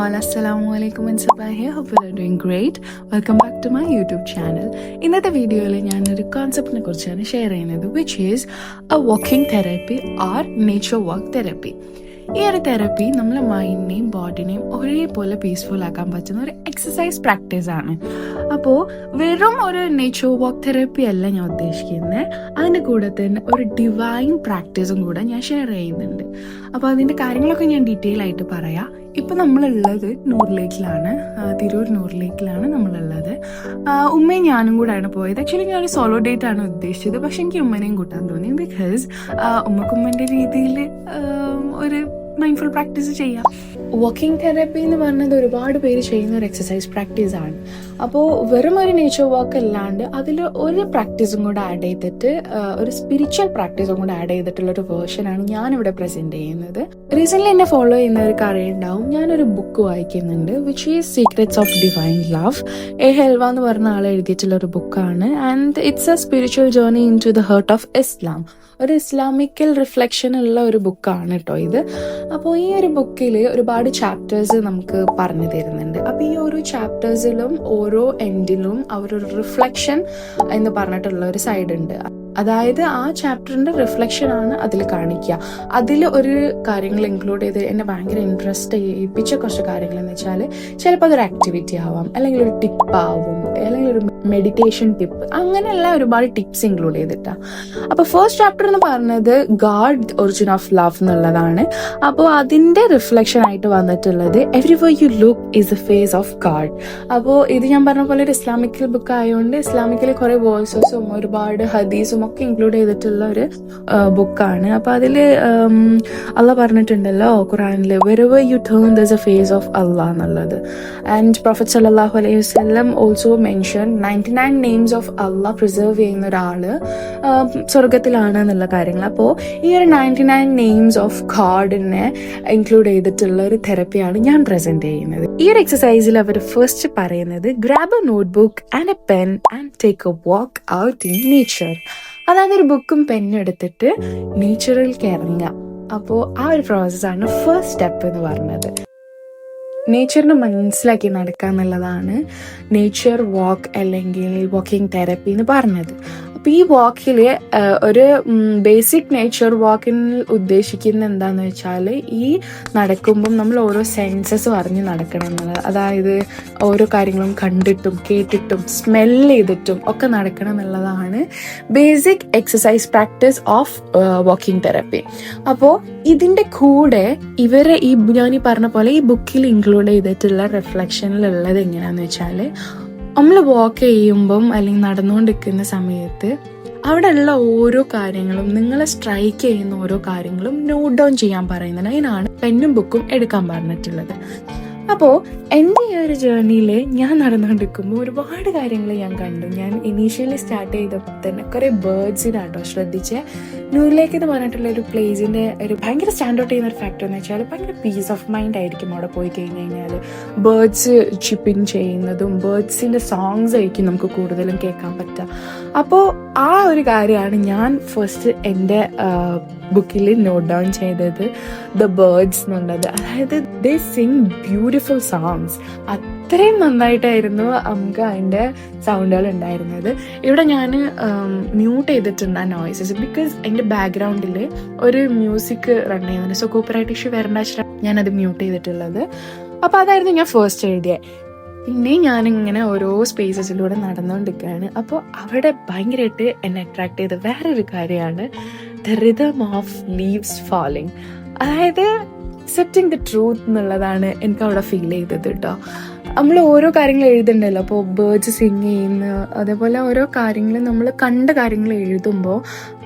all, Assalamualaikum and Sabah here. Hope you are doing great. Welcome back to my YouTube channel. ഇന്നത്തെ വീഡിയോയിൽ ഞാനൊരു കോൺസെപ്റ്റിനെ കുറിച്ചാണ് share ചെയ്യുന്നത്, which is A walking therapy or nature walk therapy. ഈ ഒരു therapy നമ്മളെ മൈൻഡിനെയും ബോഡിനെയും ഒരേപോലെ പീസ്ഫുൾ ആക്കാൻ പറ്റുന്ന ഒരു എക്സസൈസ് പ്രാക്ടീസ് ആണ്. അപ്പോൾ വെറും ഒരു നേച്ചർ വാക്ക് തെറാപ്പി അല്ല ഞാൻ ഉദ്ദേശിക്കുന്നത്, അതിൻ്റെ കൂടെ തന്നെ ഒരു ഡിവൈൻ പ്രാക്ടീസും കൂടെ ഞാൻ ഷെയർ ചെയ്യുന്നുണ്ട്. അപ്പോൾ അതിൻ്റെ കാര്യങ്ങളൊക്കെ ഞാൻ ഡീറ്റെയിൽ ആയിട്ട് പറയാം. ഇപ്പം നമ്മളുള്ളത് നൂറിലേക്കിലാണ്, തിരൂർ നൂറിലേക്കിലാണ് നമ്മളുള്ളത്. ഉമ്മയും ഞാനും കൂടെയാണ് പോയത്. ആക്ച്വലി ഞാനൊരു സോളോ ഡേറ്റ് ആണ് ഉദ്ദേശിച്ചത്, പക്ഷെ എനിക്ക് ഉമ്മനെയും കൂട്ടാൻ തോന്നി. ബിക്കോസ് ഉമ്മക്കുമ്മൻ്റെ രീതിയിൽ ഒരു മൈൻഡ്ഫുൾ പ്രാക്ടീസ് ചെയ്യാം. വാക്കിംഗ് തെറാപ്പി എന്ന് പറഞ്ഞത് ഒരുപാട് പേര് ചെയ്യുന്ന ഒരു എക്സസൈസ് പ്രാക്ടീസ് ആണ്. അപ്പോൾ വെറും ഒരു നേച്ചർ വാക്ക് അല്ലാണ്ട് അതിൽ ഒരു പ്രാക്ടീസും കൂടെ ആഡ് ചെയ്തിട്ട്, ഒരു സ്പിരിച്വൽ പ്രാക്ടീസും കൂടെ ആഡ് ചെയ്തിട്ടുള്ള ഒരു വേർഷനാണ് ഞാനിവിടെ പ്രസന്റ് ചെയ്യുന്നത്. റീസെന്റ് എന്നെ ഫോളോ ചെയ്യുന്നവർക്ക് അറിയുണ്ടാവും, ഞാനൊരു ബുക്ക് വായിക്കുന്നുണ്ട്, which is secrets of divine love. A Helwa എന്ന് പറഞ്ഞ ആൾ എഴുതിയിട്ടുള്ള ഒരു ബുക്കാണ്. And it's a spiritual journey into the heart of Islam. ഒരു ഇസ്ലാമിക്കൽ റിഫ്ലക്ഷൻ ഉള്ള ഒരു ബുക്കാണ് കേട്ടോ ഇത്. അപ്പോൾ ഈ ഒരു ബുക്കിൽ ഒരുപാട് ചാപ്റ്റേഴ്സ് നമുക്ക് പറഞ്ഞു തരുന്നുണ്ട്. അപ്പോൾ ഈ ഓരോ ചാപ്റ്റേഴ്സിലും ഓരോ എൻഡിലും അവരൊരു റിഫ്ലക്ഷൻ എന്ന് പറഞ്ഞിട്ടുള്ള ഒരു സൈഡ് ഉണ്ട്. അതായത് ആ ചാപ്റ്ററിന്റെ റിഫ്ലക്ഷൻ ആണ് അതിൽ കാണിക്കുക. അതിൽ ഒരു കാര്യങ്ങൾ ഇൻക്ലൂഡ് ചെയ്ത് എന്നെ ഭയങ്കര ഇൻട്രസ്റ്റ് ചെയ്യിപ്പിച്ച കുറച്ച് കാര്യങ്ങൾ എന്ന് വെച്ചാൽ, ചിലപ്പോൾ അതൊരു ആക്ടിവിറ്റി ആവാം, അല്ലെങ്കിൽ ഒരു ടിപ്പ് ആവും, അല്ലെങ്കിൽ ഒരു മെഡിറ്റേഷൻ ടിപ്പ്, അങ്ങനെയുള്ള ഒരുപാട് ടിപ്സ് ഇൻക്ലൂഡ് ചെയ്തിട്ടാണ്. അപ്പോൾ ഫസ്റ്റ് ചാപ്റ്റർ എന്ന് പറഞ്ഞത് ഗാഡ് ഒറിജിൻ ഓഫ് ലവ് എന്നുള്ളതാണ്. അപ്പോൾ അതിന്റെ റിഫ്ലക്ഷൻ ആയിട്ട് വന്നിട്ടുള്ളത് everywhere you look is a face of God. അപ്പോൾ ഇത് ഞാൻ പറഞ്ഞ പോലെ ഒരു ഇസ്ലാമിക്കൽ ബുക്ക് ആയതുകൊണ്ട് ഇസ്ലാമിക്കൽ കുറെ വേഴ്സസും ഒരുപാട് ഹദീസും ഒക്കെ ഇൻക്ലൂഡ് ചെയ്തിട്ടുള്ള ഒരു ബുക്കാണ്. അപ്പൊ അതില് അള്ളാഹ് പറഞ്ഞിട്ടുണ്ടല്ലോ ഖുറാനിൽ, wherever you turn there's a face of അള്ളാഹ് എന്നുള്ളത്. ആൻഡ് പ്രൊഫറ്റ് സല്ലല്ലാഹു അലൈഹി വസല്ലം ഓൾസോ മെൻഷൻ 99 നെയിംസ് ഓഫ് അള്ളാഹ് പ്രിസർവ് ചെയ്യുന്ന ഒരാള് സ്വർഗത്തിലാണ് എന്നുള്ള കാര്യങ്ങൾ. അപ്പോൾ ഈ ഒരു 99 നെയിംസ് ഓഫ് ഗാഡിനെ ഇൻക്ലൂഡ് ചെയ്തിട്ടുള്ള ഒരു തെറപ്പിയാണ് ഞാൻ പ്രസന്റ് ചെയ്യുന്നത്. ഈ ഒരു എക്സസൈസിൽ അവർ ഫസ്റ്റ് പറയുന്നത്, grab A notebook and A pen and take a walk out in nature. അതായത് ഒരു ബുക്കും പെന്നും എടുത്തിട്ട് നേച്ചറിലേക്ക് ഇറങ്ങുക. അപ്പോൾ ആ ഒരു പ്രോസസ്സാണ് ഫസ്റ്റ് സ്റ്റെപ്പ് എന്ന് പറഞ്ഞത്. നേച്ചറിനെ മനസ്സിലാക്കി നടക്കുക എന്നുള്ളതാണ് നേച്ചർ വാക്ക് അല്ലെങ്കിൽ വാക്കിംഗ് തെറാപ്പി എന്ന് പറഞ്ഞത്. അപ്പോൾ ഈ വാക്കിൽ ഒരു ബേസിക് നേച്ചർ വാക്കിൽ ഉദ്ദേശിക്കുന്ന എന്താന്ന് വെച്ചാൽ, ഈ നടക്കുമ്പം നമ്മൾ ഓരോ സെൻസസ് അറിഞ്ഞ് നടക്കണം എന്നുള്ളത്. അതായത് ഓരോ കാര്യങ്ങളും കണ്ടിട്ടും കേട്ടിട്ടും സ്മെൽ ചെയ്തിട്ടും ഒക്കെ നടക്കണം എന്നുള്ളതാണ് basic exercise practice of walking therapy. അപ്പോൾ ഇതിൻ്റെ കൂടെ ഇവരെ ഞാൻ ഈ പറഞ്ഞ പോലെ ഈ ബുക്കിൽ ഇൻക്ലൂഡ് ചെയ്തിട്ടുള്ള റിഫ്ലക്ഷനിലുള്ളത് എങ്ങനെയാന്ന് വെച്ചാൽ, നമ്മൾ വാക്ക് ചെയ്യുമ്പം അല്ലെങ്കിൽ നടന്നുകൊണ്ടിരിക്കുന്ന സമയത്ത് അവിടെയുള്ള ഓരോ കാര്യങ്ങളും, നിങ്ങളെ സ്ട്രൈക്ക് ചെയ്യുന്ന ഓരോ കാര്യങ്ങളും നോട്ട് ഡൗൺ ചെയ്യാൻ പറയുന്നത്. അതിനാണ് പെന്നും ബുക്കും എടുക്കാൻ പറഞ്ഞിട്ടുള്ളത്. അപ്പോൾ എൻ്റെ ഈ ഒരു ജേർണിയിൽ ഞാൻ നടന്നുകൊണ്ടിരിക്കുമ്പോൾ ഒരുപാട് കാര്യങ്ങൾ ഞാൻ കണ്ടു. ഞാൻ ഇനീഷ്യലി സ്റ്റാർട്ട് ചെയ്തപ്പോൾ തന്നെ കുറേ ബേർഡ്സിനാട്ടോ ശ്രദ്ധിച്ച്. നൂറിലേക്ക് എന്ന് പറഞ്ഞിട്ടുള്ള ഒരു പ്ലേസിൻ്റെ ഒരു ഭയങ്കര സ്റ്റാൻഡ് ഔട്ട് ചെയ്യുന്ന ഒരു ഫാക്ടർ എന്ന് വെച്ചാൽ, ഭയങ്കര പീസ് ഓഫ് മൈൻഡ് ആയിരിക്കും അവിടെ പോയി കഴിഞ്ഞ് കഴിഞ്ഞാൽ. ബേർഡ്സ് ചിപ്പിങ് ചെയ്യുന്നതും ബേർഡ്സിൻ്റെ സോങ്സ് ആയിരിക്കും നമുക്ക് കൂടുതലും കേൾക്കാൻ പറ്റുക. അപ്പോൾ ആ ഒരു കാര്യമാണ് ഞാൻ ഫസ്റ്റ് എൻ്റെ ബുക്കിൽ നോട്ട് ഡൗൺ ചെയ്തത്, ദ ബേർഡ്സ് എന്നുള്ളത്. അതായത് ദേ സിങ് ബ്യൂട്ടിഫുൾ സോങ്സ്. അത്രയും നന്നായിട്ടായിരുന്നു നമുക്ക് അതിൻ്റെ സൗണ്ടുകൾ ഉണ്ടായിരുന്നത്. ഇവിടെ ഞാൻ മ്യൂട്ട് ചെയ്തിട്ടുണ്ട് ആ നോയ്സസ്, ബിക്കോസ് എൻ്റെ ബാക്ക്ഗ്രൗണ്ടിൽ ഒരു മ്യൂസിക് റൺ ചെയ്യുന്നുണ്ട്. സോ കോപ്പിറൈറ്റ് ഇഷ്യൂ വരേണ്ട ഞാനത് മ്യൂട്ട് ചെയ്തിട്ടുള്ളത്. അപ്പോൾ അതായിരുന്നു ഞാൻ ഫസ്റ്റ് എഴുതിയത്. പിന്നെ ഞാനിങ്ങനെ ഓരോ സ്പേസസിലൂടെ നടന്നുകൊണ്ടിരിക്കുകയാണ്. അപ്പോൾ അവിടെ ഭയങ്കരമായിട്ട് എന്നെ അട്രാക്ട് ചെയ്ത വേറൊരു കാര്യമാണ് the rhythm of leaves falling. അതായത് അക്സെപ്റ്റിംഗ് ദ ട്രൂത്ത് എന്നുള്ളതാണ് എനിക്ക് അവിടെ ഫീൽ ചെയ്തത് കേട്ടോ. നമ്മൾ ഓരോ കാര്യങ്ങൾ എഴുതുന്നുണ്ടല്ലോ, അപ്പോൾ ബേർഡ്സ് സിങ് ചെയ്യുന്ന, അതേപോലെ ഓരോ കാര്യങ്ങൾ നമ്മൾ കണ്ട കാര്യങ്ങൾ എഴുതുമ്പോൾ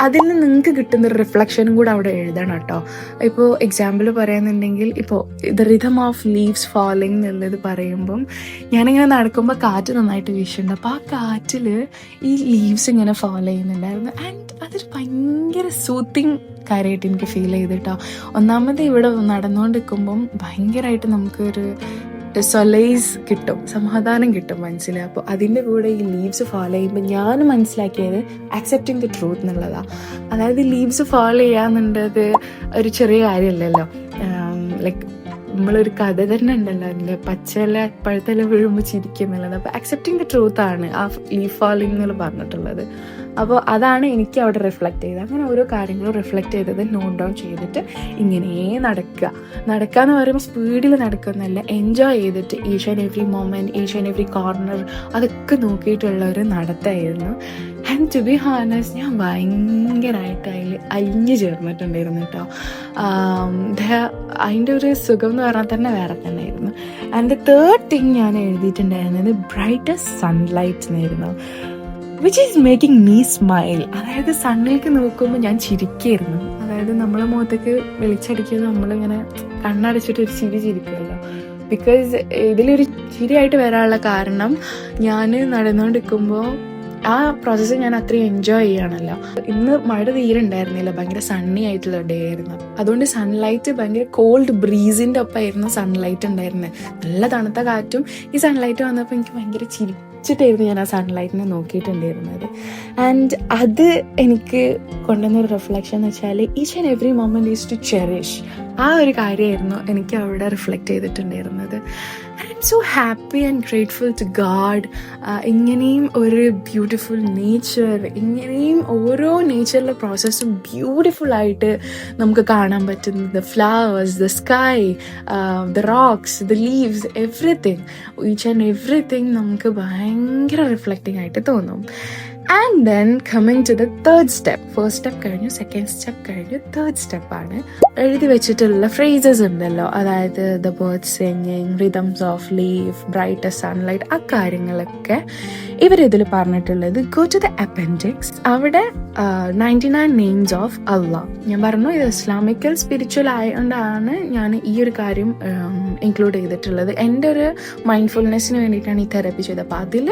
അതിൽ നിന്ന് നിങ്ങൾക്ക് കിട്ടുന്ന റിഫ്ലക്ഷനും കൂടെ അവിടെ എഴുതണം കേട്ടോ. ഇപ്പോൾ എക്സാമ്പിൾ പറയുന്നുണ്ടെങ്കിൽ, ഇപ്പോൾ the rhythm of leaves falling എന്നുള്ളത് പറയുമ്പം ഞാനിങ്ങനെ നടക്കുമ്പോൾ കാറ്റ് നന്നായിട്ട് വീശുന്നുണ്ട്. അപ്പോൾ ആ കാറ്റിൽ ഈ ലീവ്സ് ഇങ്ങനെ ഫോളോ ചെയ്യുന്നുണ്ടായിരുന്നു. ആൻഡ് അതൊരു ഭയങ്കര സൂത്തിങ് കാര്യമായിട്ട് എനിക്ക് ഫീൽ ചെയ്തിട്ടോ. ഒന്നാമത് ഇവിടെ നടന്നുകൊണ്ടിരിക്കുമ്പം ഭയങ്കരമായിട്ട് നമുക്കൊരു സൊലൈസ് കിട്ടും, സമാധാനം കിട്ടും മനസ്സിൽ. അപ്പോൾ അതിൻ്റെ കൂടെ ഈ ലീവ്സ് ഫോളോ ചെയ്യുമ്പോൾ ഞാൻ മനസ്സിലാക്കിയത് ആക്സെപ്റ്റിംഗ് ദ ട്രൂത്ത് എന്നുള്ളതാണ്. അതായത് ലീവ്സ് ഫോളോ ചെയ്യാന്നുള്ളത് ഒരു ചെറിയ കാര്യമല്ലല്ലോ. ലൈക്ക് നമ്മളൊരു കഥ തന്നെ ഉണ്ടല്ലോ അതിൻ്റെ പച്ചല പഴുത്തല വീഴുമ്പോൾ ചിരിക്കുന്നുള്ളത്. അപ്പോൾ അക്സെപ്റ്റിംഗ് ദ ട്രൂത്ത് ആണ് ആ ലീഫ് ഫാളിംഗ് എന്നുള്ള പറഞ്ഞിട്ടുള്ളത്. അപ്പോൾ അതാണ് എനിക്ക് അവിടെ റിഫ്ലക്റ്റ് ചെയ്തത്. അങ്ങനെ ഓരോ കാര്യങ്ങളും റിഫ്ലക്റ്റ് ചെയ്തത് നോട്ട് ഡൗൺ ചെയ്തിട്ട് ഇങ്ങനെ നടക്കുക എന്ന് പറയുമ്പോൾ സ്പീഡിൽ നടക്കുന്നല്ല, എൻജോയ് ചെയ്തിട്ട് each and every moment, each and every corner അതൊക്കെ നോക്കിയിട്ടുള്ള ഒരു നടത്തമായിരുന്നു. ആൻഡ് ടു ബി ഹാനസ് ഞാൻ ഭയങ്കരമായിട്ട് അതിൽ അലിഞ്ഞു ചേർന്നിട്ടുണ്ടായിരുന്നു കേട്ടോ. അതിൻ്റെ ഒരു സുഖം എന്ന് പറഞ്ഞാൽ തന്നെ വേറെ തന്നെ ആയിരുന്നു. ആൻഡ് ദ തേർഡ് തിങ് ഞാൻ എഴുതിയിട്ടുണ്ടായിരുന്നത് ബ്രൈറ്റസ്റ്റ് സൺലൈറ്റ് എന്നായിരുന്നു, which is making me smile. അതായത് സണ്ണിലേക്ക് നോക്കുമ്പോൾ ഞാൻ ചിരിക്കായിരുന്നു. അതായത് നമ്മളെ മുഖത്തേക്ക് വെളിച്ചടിക്കുന്നത് നമ്മളിങ്ങനെ കണ്ണടച്ചിട്ട് ഒരു ചിരിക്കുമല്ലോ. ബിക്കോസ് ഇതിലൊരു ചിരിയായിട്ട് വരാനുള്ള കാരണം ഞാൻ നടന്നുകൊണ്ടിരിക്കുമ്പോൾ ആ പ്രോസസ്സ് ഞാൻ അത്രയും എൻജോയ് ചെയ്യുകയാണല്ലോ. ഇന്ന് മഴ തീരെ ഉണ്ടായിരുന്നില്ല, ഭയങ്കര സണ്ണി ആയിട്ടുള്ള ഡേ ആയിരുന്നു. അതുകൊണ്ട് സൺലൈറ്റ് ഭയങ്കര കോൾഡ് ബ്രീസിൻ്റെ ഒപ്പമായിരുന്നു സൺലൈറ്റ് ഉണ്ടായിരുന്നത്. നല്ല തണുത്ത കാറ്റും ഈ സൺലൈറ്റ് വന്നപ്പോൾ എനിക്ക് ഭയങ്കര ചിരിച്ചിട്ടായിരുന്നു ഞാൻ ആ സൺലൈറ്റിനെ നോക്കിയിട്ടുണ്ടായിരുന്നത്. ആൻഡ് അത് എനിക്ക് കൊണ്ടുവന്നൊരു റിഫ്ലക്ഷൻ എന്ന് വെച്ചാൽ each and every moment is to cherish. ആ ഒരു കാര്യമായിരുന്നു എനിക്ക് അവിടെ റിഫ്ലക്റ്റ് ചെയ്തിട്ടുണ്ടായിരുന്നത്. I'm so happy and grateful to God. ഇങ്ങനെയും ഒരു ബ്യൂട്ടിഫുൾ നേച്ചർ, ഇങ്ങനെയും ഓരോ നേച്ചറിലെ പ്രോസസ്സും ബ്യൂട്ടിഫുള്ളായിട്ട് നമുക്ക് കാണാൻ പറ്റുന്നത്. Flowers, the sky, the rocks, the leaves, everything, each and everything നമുക്ക് ഭയങ്കര റിഫ്ലക്റ്റിംഗ് ആയിട്ട് തോന്നും. And then coming to the third step. First step കഴിഞ്ഞു, സെക്കൻഡ് സ്റ്റെപ്പ് കഴിഞ്ഞു, തേർഡ് സ്റ്റെപ്പാണ്. എഴുതി വെച്ചിട്ടുള്ള ഫ്രേസസ് ഉണ്ടല്ലോ, അതായത് the birds singing, rhythms of leaf, brightest sunlight, ആ കാര്യങ്ങളൊക്കെ ഇവരിതിൽ പറഞ്ഞിട്ടുള്ളത്. Go to the appendix. അവിടെ 99 നെയിംസ് ഓഫ് അള്ളാഹ്. ഞാൻ പറഞ്ഞു ഇത് ഇസ്ലാമിക്കൽ സ്പിരിച്വൽ ആയതുകൊണ്ടാണ് ഞാൻ ഈ ഒരു കാര്യം ഇൻക്ലൂഡ് ചെയ്തിട്ടുള്ളത്. എൻ്റെ ഒരു മൈൻഡ്ഫുൾനെസ്സിന് വേണ്ടിയിട്ടാണ് ഈ തെറപ്പി ചെയ്തത്. അപ്പോൾ അതിൽ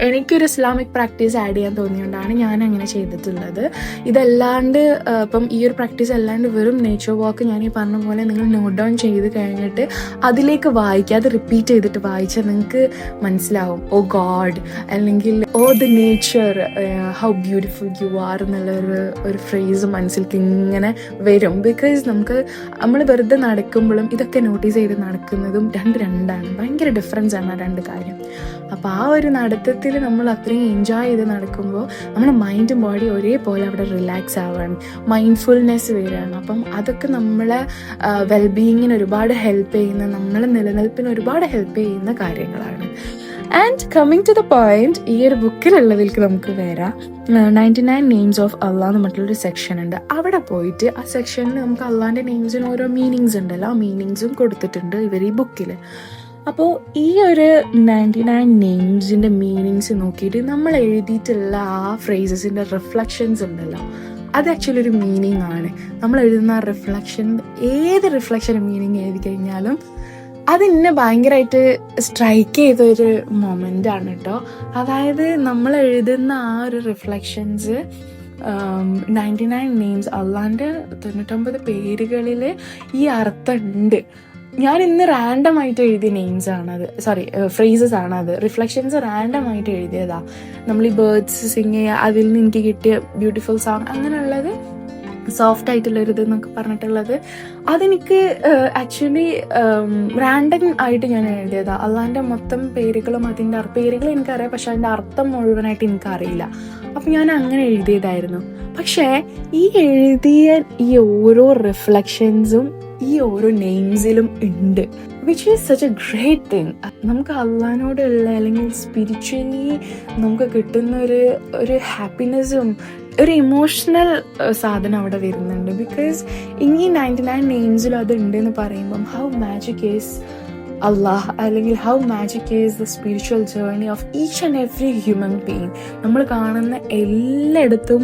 എനിക്കൊരു ഇസ്ലാമിക് പ്രാക്ടീസ് ആഡ് ചെയ്യാൻ തോന്നിയുകൊണ്ടാണ് ഞാൻ അങ്ങനെ ചെയ്തിട്ടുള്ളത്. ഇതല്ലാണ്ട് ഇപ്പം ഈ ഒരു പ്രാക്ടീസ് അല്ലാണ്ട് വെറും നേച്ചർ വാക്ക് ഞാൻ ഈ പറഞ്ഞ പോലെ നിങ്ങൾ നോട്ട് ഡൗൺ ചെയ്ത് കഴിഞ്ഞിട്ട് അതിലേക്ക് വായിക്കുക, അത് റിപ്പീറ്റ് ചെയ്തിട്ട് വായിച്ചാൽ നിങ്ങൾക്ക് മനസ്സിലാവും ഓ ഗോഡ്, അല്ലെങ്കിൽ oh the nature, how beautiful you are എന്നുള്ള ഒരു ഫ്രേസ് മനസ്സിലേക്ക് ഇങ്ങനെ വരും. ബിക്കോസ് നമ്മൾ വെറുതെ നടക്കുമ്പോഴും ഇതൊക്കെ നോട്ടീസ് ചെയ്ത് നടക്കുന്നതും രണ്ടാണ്, ഭയങ്കര ഡിഫറൻസ് ആണ് ആ രണ്ട് കാര്യം. അപ്പോൾ ആ ഒരു നടത്തത്തിൽ നമ്മൾ അത്രയും എൻജോയ് ചെയ്ത് നടക്കുമ്പോൾ നമ്മുടെ മൈൻഡും ബോഡി ഒരേപോലെ അവിടെ റിലാക്സ് ആവുകയാണ്, മൈൻഡ്ഫുൾനെസ് വരികയാണ്. അപ്പം അതൊക്കെ നമ്മളെ വെൽബീയിങ്ങിന് ഒരുപാട് ഹെൽപ്പ് ചെയ്യുന്ന, നമ്മളെ നിലനിൽപ്പിന് ഒരുപാട് ഹെൽപ്പ് ചെയ്യുന്ന കാര്യങ്ങളാണ്. And coming to the point, ഈ ഒരു ബുക്കിലുള്ളതിലേക്ക് നമുക്ക് വരാം. 99 നെയിംസ് ഓഫ് അള്ളാഹ് എന്ന് പറഞ്ഞിട്ടുള്ളൊരു സെക്ഷൻ ഉണ്ട്. അവിടെ പോയിട്ട് ആ സെക്ഷനിൽ നമുക്ക് അള്ളാഹിൻ്റെ നെയിംസിന് ഓരോ മീനിങ്സ് ഉണ്ടല്ലോ, ആ മീനിങ്സും കൊടുത്തിട്ടുണ്ട് ഇവർ ഈ ബുക്കിൽ. അപ്പോൾ ഈ ഒരു 99 നെയിംസിൻ്റെ മീനിങ്സ് നോക്കിയിട്ട് നമ്മൾ എഴുതിയിട്ടുള്ള ആ ഫ്രേസസിൻ്റെ റിഫ്ലക്ഷൻസ് ഉണ്ടല്ലോ, അത് ആക്ച്വലി ഒരു മീനിങ് ആണ്. നമ്മൾ എഴുതുന്ന റിഫ്ലക്ഷൻ, ഏത് റിഫ്ലക്ഷൻ മീനിങ് എഴുതി കഴിഞ്ഞാലും അതെന്നെ ഭയങ്കരമായിട്ട് സ്ട്രൈക്ക് ചെയ്തൊരു മൊമെൻ്റ് ആണ് കേട്ടോ. അതായത് നമ്മൾ എഴുതുന്ന ആ ഒരു റിഫ്ലക്ഷൻസ് 99 നെയിംസ്, അള്ളാൻ്റെ 99 പേരുകളിൽ ഈ അർത്ഥമുണ്ട്. ഞാൻ ഇന്ന് റാൻഡമായിട്ട് എഴുതിയ നെയിംസ് ആണത്, ഫ്രേസസ് ആണത്. റിഫ്ലക്ഷൻസ് റാൻഡമായിട്ട് എഴുതിയതാ. നമ്മൾ ഈ ബേർഡ്സ് സിംഗ് ചെയ്യുക, അതിൽ നിന്ന് എനിക്ക് കിട്ടിയ ബ്യൂട്ടിഫുൾ സോങ്, അങ്ങനെയുള്ളത് സോഫ്റ്റ് ആയിട്ടുള്ളൊരിത് എന്നൊക്കെ പറഞ്ഞിട്ടുള്ളത് അതെനിക്ക് ആക്ച്വലി റാൻഡം ആയിട്ട് ഞാൻ എഴുതിയതാണ്. അള്ളാൻ്റെ മൊത്തം പേരുകളും അതിൻ്റെ പേരുകൾ എനിക്കറിയാം, പക്ഷെ അതിൻ്റെ അർത്ഥം മുഴുവനായിട്ട് എനിക്കറിയില്ല. അപ്പം ഞാൻ അങ്ങനെ എഴുതിയതായിരുന്നു. പക്ഷേ ഈ എഴുതിയ ഈ ഓരോ റിഫ്ലക്ഷൻസും ഈ ഓരോ നെയിംസിലും ഉണ്ട്, which is such a great thing. നമുക്ക് അള്ളാഹിനോടുള്ള അല്ലെങ്കിൽ സ്പിരിച്വലി നമുക്ക് കിട്ടുന്ന ഒരു ഹാപ്പിനെസ്സും ഒരു ഇമോഷണൽ സാധനം അവിടെ വരുന്നുണ്ട്. ബിക്കോസ് ഇനി 99 നെയിംസിലും അത് ഉണ്ടെന്ന് പറയുമ്പം ഹൗ മാജിക് ഈസ് അള്ളാഹ്, അല്ലെങ്കിൽ how magic is the spiritual journey of each and every human being. നമ്മൾ കാണുന്ന എല്ലായിടത്തും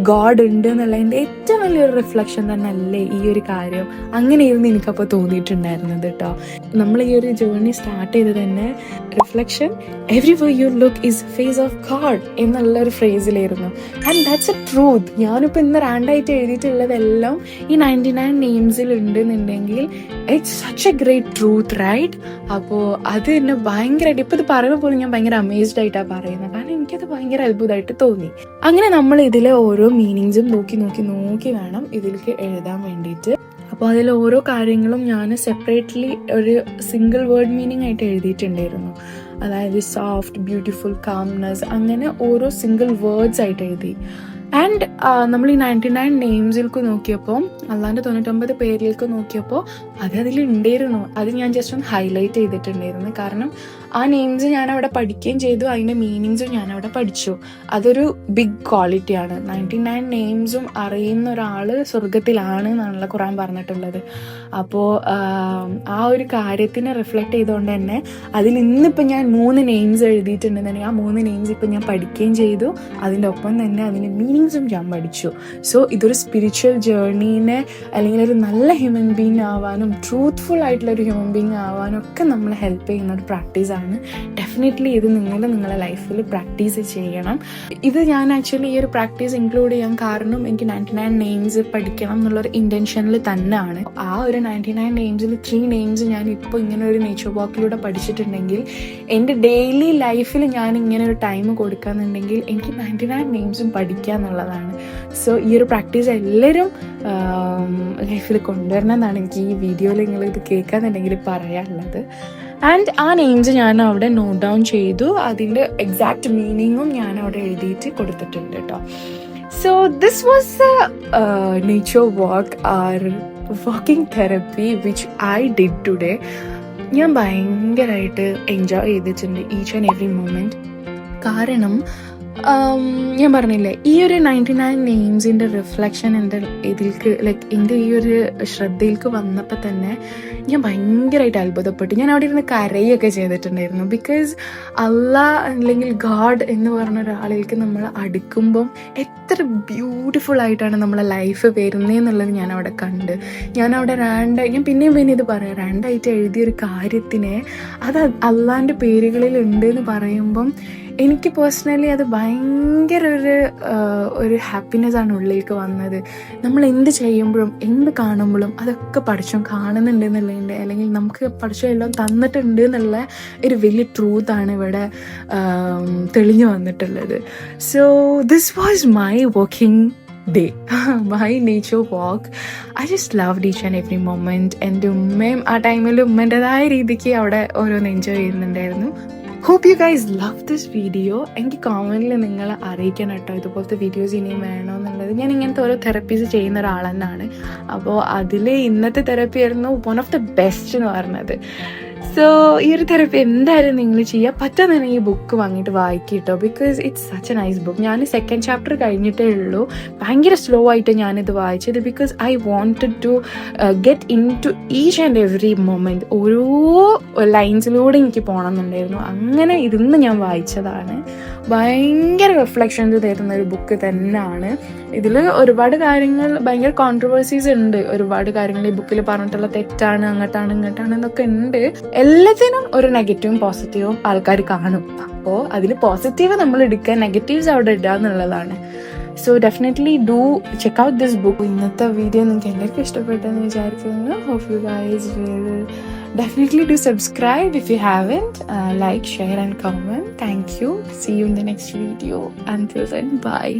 ഗോഡ് ഉണ്ട് എന്നുള്ളതിൻ്റെ ഏറ്റവും വലിയൊരു റിഫ്ലക്ഷൻ തന്നെ അല്ലേ ഈ ഒരു കാര്യം. അങ്ങനെയായിരുന്നു എനിക്കപ്പോൾ തോന്നിയിട്ടുണ്ടായിരുന്നത് കേട്ടോ. നമ്മൾ ഈ ഒരു ജേർണി സ്റ്റാർട്ട് ചെയ്ത് തന്നെ reflection everywhere you look is face of God എന്നുള്ളൊരു ഫ്രേസിലായിരുന്നു. And that's a truth. ഞാനിപ്പോൾ ഇന്ന് റാൻഡായിട്ട് എഴുതിയിട്ടുള്ളതെല്ലാം ഈ 99 നെയിംസിൽ ഉണ്ടെന്നുണ്ടെങ്കിൽ it's such a great truth, right? അപ്പോൾ അത് എന്നെ ഭയങ്കരമായിട്ട്, ഇപ്പോൾ ഇത് പറയുമ്പോൾ പോലും ഞാൻ ഭയങ്കര അമേസ്ഡ് ആയിട്ടാണ് പറയുന്നത്, കാരണം എനിക്കത് ഭയങ്കര അത്ഭുതമായിട്ട് തോന്നി. അങ്ങനെ നമ്മൾ ഇതിലെ ഓരോ മീനിങ്സും നോക്കി വേണം ഇതിലേക്ക് എഴുതാൻ വേണ്ടിയിട്ട്. അപ്പോൾ അതിൽ ഓരോ കാര്യങ്ങളും ഞാൻ സെപ്പറേറ്റ്ലി ഒരു സിംഗിൾ വേർഡ് മീനിങ് ആയിട്ട് എഴുതിയിട്ടുണ്ടായിരുന്നു. അതായത് സോഫ്റ്റ്, ബ്യൂട്ടിഫുൾ, കാംനെസ്, അങ്ങനെ ഓരോ സിംഗിൾ വേർഡ്സ് ആയിട്ട് എഴുതി. ആൻഡ് നമ്മൾ ഈ 99 നെയിംസിലേക്ക് നോക്കിയപ്പോൾ, അല്ലാണ്ട് 99 പേരിലേക്ക് നോക്കിയപ്പോൾ അത് അതിലുണ്ടായിരുന്നു. അത് ഞാൻ ജസ്റ്റ് ഒന്ന് ഹൈലൈറ്റ് ചെയ്തിട്ടുണ്ടായിരുന്നു. കാരണം ആ നെയിംസ് ഞാൻ അവിടെ പഠിക്കുകയും ചെയ്തു, അതിൻ്റെ മീനിങ്സും ഞാൻ അവിടെ പഠിച്ചു. അതൊരു ബിഗ് ക്വാളിറ്റിയാണ്. 99 നെയിംസും അറിയുന്ന ഒരാൾ സ്വർഗത്തിലാണ് എന്നാണല്ലോ ഖുറാൻ പറഞ്ഞിട്ടുള്ളത്. അപ്പോൾ ആ ഒരു കാര്യത്തിനെ റിഫ്ലക്റ്റ് ചെയ്തുകൊണ്ട് തന്നെ അതിൽ ഇന്നിപ്പോൾ ഞാൻ 3 നെയിംസ് എഴുതിയിട്ടുണ്ടെന്നുണ്ടെങ്കിൽ ആ 3 നെയിംസ് ഇപ്പം ഞാൻ പഠിക്കുകയും ചെയ്തു, അതിൻ്റെ ഒപ്പം തന്നെ അതിൻ്റെ മീനിങ്സും ഞാൻ പഠിച്ചു. സോ ഇതൊരു സ്പിരിച്വൽ ജേർണീനെ, അല്ലെങ്കിൽ ഒരു നല്ല ഹ്യൂമൻ ബീങ് ആവാനും ട്രൂത്ത്ഫുൾ ആയിട്ടുള്ളൊരു ഹ്യൂമൻ ബീങ് ആവാനും ഒക്കെ നമ്മളെ ഹെൽപ്പ് ചെയ്യുന്ന ഒരു പ്രാക്ടീസാണ്. ഡെഫിനറ്റ്ലി ഇത് നിങ്ങളെ ലൈഫിൽ പ്രാക്ടീസ് ചെയ്യണം. ഇത് ഞാൻ ആക്ച്വലി ഈ ഒരു പ്രാക്ടീസ് ഇൻക്ലൂഡ് ചെയ്യാൻ കാരണം എനിക്ക് 99 നെയിംസ് പഠിക്കണം എന്നുള്ളൊരു ഇൻറ്റൻഷനിൽ തന്നെയാണ്. ആ ഒരു 99 നെയിംസിൽ 3 നെയിംസ് ഞാൻ ഇപ്പോൾ ഇങ്ങനെ ഒരു നേച്ചർ വാക്കിലൂടെ പഠിച്ചിട്ടുണ്ടെങ്കിൽ എൻ്റെ ഡെയിലി ലൈഫിൽ ഞാൻ ഇങ്ങനെ ഒരു ടൈം കൊടുക്കാന്നുണ്ടെങ്കിൽ എനിക്ക് 99 നെയിംസും പഠിക്കുക എന്നുള്ളതാണ്. സോ ഈ ഒരു പ്രാക്ടീസ് എല്ലാവരും ലൈഫിൽ കൊണ്ടുവരണം എന്നാണ് എനിക്ക് ഈ വീഡിയോയിൽ നിങ്ങൾ ഇത് കേൾക്കാന്നുണ്ടെങ്കിൽ പറയാനുള്ളത്. ആൻഡ് ആ നെയിംസ് ഞാൻ അവിടെ നോട്ട് ഡൗൺ ചെയ്തു, അതിൻ്റെ എക്സാക്റ്റ് മീനിങ്ങും ഞാൻ അവിടെ എഴുതിയിട്ട് കൊടുത്തിട്ടുണ്ട് കേട്ടോ. So this was A nature walk are walking therapy which I did today. ഞാൻ ഭയങ്കരമായിട്ട് എൻജോയ് ചെയ്തിട്ടുണ്ട് ഈച്ച് ആൻഡ് എവറി മൊമെൻറ്റ്. കാരണം ഞാൻ പറഞ്ഞില്ലേ, ഈ ഒരു 99 നെയിംസിൻ്റെ റിഫ്ലക്ഷൻ എൻ്റെ ഇതിൽക്ക് എൻ്റെ ഈ ഒരു ശ്രദ്ധയിലേക്ക് വന്നപ്പോൾ തന്നെ ഞാൻ ഭയങ്കരമായിട്ട് അത്ഭുതപ്പെട്ടു. ഞാൻ അവിടെ ഇരുന്ന് കരയൊക്കെ ചെയ്തിട്ടുണ്ടായിരുന്നു. ബിക്കോസ് അള്ളാഹ് അല്ലെങ്കിൽ ഗാഡ് എന്ന് പറഞ്ഞ ഒരാളിലേക്ക് നമ്മൾ അടുക്കുമ്പം എത്ര ബ്യൂട്ടിഫുൾ ആയിട്ടാണ് നമ്മളെ ലൈഫ് വരുന്നതെന്നുള്ളത് ഞാൻ അവിടെ കണ്ട്. ഞാൻ അവിടെ ഞാൻ പിന്നെയും ഇത് പറയാം, രണ്ടായിട്ട് എഴുതിയൊരു കാര്യത്തിനെ അത് അള്ളാൻ്റെ പേരുകളിൽ ഉണ്ട് എന്ന് പറയുമ്പം എനിക്ക് പേഴ്സണലി അത് ഭയങ്കര ഒരു ഹാപ്പിനെസ്സാണ് ഉള്ളിലേക്ക് വന്നത്. നമ്മൾ എന്ത് ചെയ്യുമ്പോഴും എന്ത് കാണുമ്പോഴും അതൊക്കെ പടച്ചോൻ കാണുന്നുണ്ട് എന്നുള്ളതിൻ്റെ, അല്ലെങ്കിൽ നമുക്ക് പടച്ചോൻ എല്ലാം തന്നിട്ടുണ്ട് എന്നുള്ള ഒരു വലിയ ട്രൂത്താണ് ഇവിടെ തെളിഞ്ഞു വന്നിട്ടുള്ളത്. So this was my working day, my nature walk. I just loved each and every moment. എൻ്റെ ഉമ്മയും ആ ടൈമിൽ ഉമ്മൻ്റെതായ രീതിക്ക് അവിടെ ഓരോന്ന് എൻജോയ് ചെയ്യുന്നുണ്ടായിരുന്നു. Hope you guys love this video. എനിക്ക് കോമൻറ്റിൽ നിങ്ങൾ അറിയിക്കണം കേട്ടോ, ഇതുപോലത്തെ വീഡിയോസ് ഇനിയും വേണമെന്നുള്ളത്. ഞാൻ ഇങ്ങനത്തെ ഓരോ തെറപ്പീസ് ചെയ്യുന്ന ഒരാൾ തന്നെയാണ്. അപ്പോൾ അതിൽ ഇന്നത്തെ തെറപ്പി ആയിരുന്നു വൺ ഓഫ് ദ ബെസ്റ്റ് എന്ന് പറഞ്ഞത്. സോ ഈ ഒരു തെറപ്പി എന്തായാലും നിങ്ങൾ ചെയ്യുക. പറ്റുന്നുണ്ടെങ്കിൽ ഈ ബുക്ക് വാങ്ങിയിട്ട് വായിക്കുക കേട്ടോ, because it's such a nice book. ഞാൻ സെക്കൻഡ് ചാപ്റ്റർ കഴിഞ്ഞിട്ടേ ഉള്ളൂ. ഭയങ്കര സ്ലോ ആയിട്ട് ഞാനിത് വായിച്ചത്, because I wanted to get into each and every moment. ഓരോ ലൈൻസിലൂടെ എനിക്ക് പോകണമെന്നുണ്ടായിരുന്നു. അങ്ങനെ ഇരുന്ന് ഞാൻ വായിച്ചതാണ്. ഭയങ്കര റിഫ്ലക്ഷൻസ് തരുന്ന ഒരു ബുക്ക് തന്നെയാണ്. ഇതിൽ ഒരുപാട് കാര്യങ്ങൾ, ഭയങ്കര കോൺട്രവേഴ്സീസ് ഉണ്ട്. ഒരുപാട് കാര്യങ്ങൾ ഈ ബുക്കിൽ പറഞ്ഞിട്ടുള്ള തെറ്റാണ്, അങ്ങോട്ടാണ് ഇങ്ങോട്ടാണ് എന്നൊക്കെ ഉണ്ട്. എല്ലാത്തിനും ഒരു നെഗറ്റീവും പോസിറ്റീവും ആൾക്കാർ കാണും. അപ്പോൾ അതിൽ പോസിറ്റീവ് നമ്മൾ എടുക്കുക, നെഗറ്റീവ്സ് അവിടെ ഇടുക എന്നുള്ളതാണ്. So definitely do check out this book. ഇന്നത്തെ വീഡിയോ നിങ്ങൾക്ക് എല്ലാവർക്കും ഇഷ്ടപ്പെട്ടെന്ന് വിചാരിക്കുന്നു. Hope you guys will definitely do subscribe if you haven't. Like, share and comment. Thank you. See you in the next video. Until then, bye.